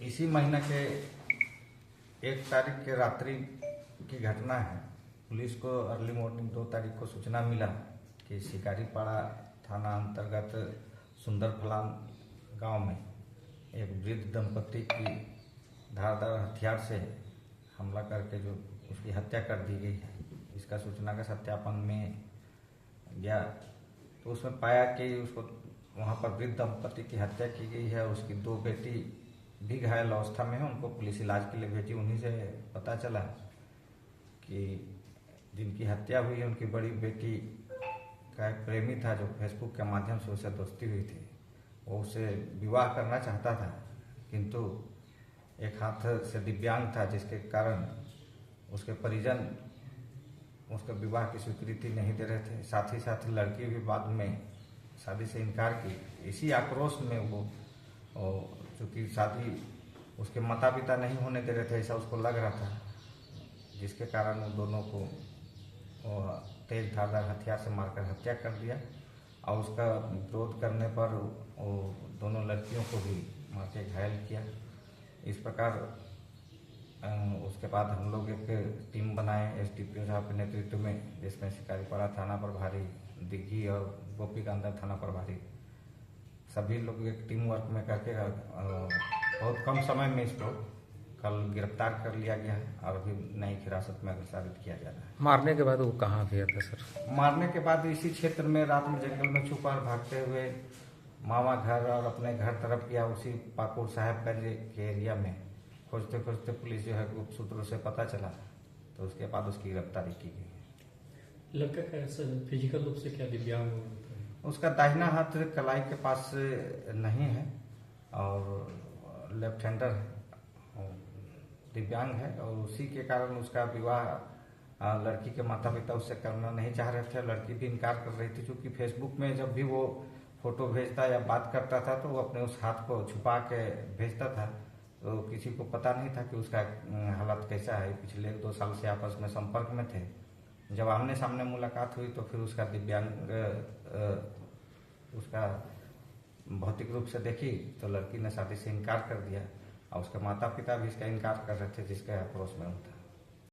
इसी महीने के 1 तारीख के रात्रि की घटना है। पुलिस को अर्ली मॉर्निंग 2 तारीख को सूचना मिला कि शिकारीपाड़ा थाना अंतर्गत सुंदर फलान गांव में एक वृद्ध दंपति की धारदार हथियार से हमला करके जो उसकी हत्या कर दी गई है। इसका सूचना का सत्यापन में गया तो उसमें पाया कि उसको वहां पर वृद्ध दंपति की हत्या की गई है। उसकी 2 बेटी भी घायल अवस्था में है, उनको पुलिस इलाज के लिए भेजी। उन्हीं से पता चला कि जिनकी हत्या हुई है उनकी बड़ी बेटी का एक प्रेमी था जो फेसबुक के माध्यम से उससे दोस्ती हुई थी। वो उसे विवाह करना चाहता था, किंतु एक हाथ से दिव्यांग था, जिसके कारण उसके परिजन उसके विवाह की स्वीकृति नहीं दे रहे थे। साथ ही साथ लड़की भी बाद में शादी से इनकार की। इसी आक्रोश में वो चूँकि शादी उसके माता पिता नहीं होने दे रहे थे, ऐसा उसको लग रहा था, जिसके कारण उन दोनों को तेज धारदार हथियार से मारकर हत्या कर दिया। और उसका विरोध करने पर वो दोनों लड़कियों को भी मार के घायल किया। इस प्रकार उसके बाद हम लोग एक टीम बनाए एसडीपीओ साहब के नेतृत्व में, जिसमें शिकारीपाड़ा थाना प्रभारी, दिग्घी और गोपीकांदर थाना प्रभारी सभी लोग एक टीम वर्क में करके बहुत कम समय में इसको कल गिरफ्तार कर लिया गया है और अभी न्यायिक हिरासत में अग्रसारित किया जा रहा है। मारने के बाद वो कहाँ गया था सर? मारने के बाद इसी क्षेत्र में रात में जंगल में छुपा भागते हुए मामा घर और अपने घर तरफ गया। उसी पाकुड़ साहेबगंज के एरिया में खोजते खोजते पुलिस जो है गुप्त सूत्रों से पता चला, तो उसके बाद उसकी गिरफ्तारी की गई। लड़का का फिजिकल रूप से क्या दिव्यांग? उसका दाहिना हाथ कलाई के पास नहीं है और लेफ्ट हैंडर दिव्यांग है, और उसी के कारण उसका विवाह लड़की के माता पिता उससे करना नहीं चाह रहे थे। लड़की भी इनकार कर रही थी, क्योंकि फेसबुक में जब भी वो फोटो भेजता या बात करता था तो वो अपने उस हाथ को छुपा के भेजता था, तो किसी को पता नहीं था कि उसका हालत कैसा है। पिछले 2 साल से आपस में संपर्क में थे। जब आमने सामने मुलाकात हुई तो फिर उसका दिव्यांग उसका भौतिक रूप से देखी तो लड़की ने शादी से इनकार कर दिया और उसके माता पिता भी इसका इनकार कर रहे थे, जिसके आक्रोश में था।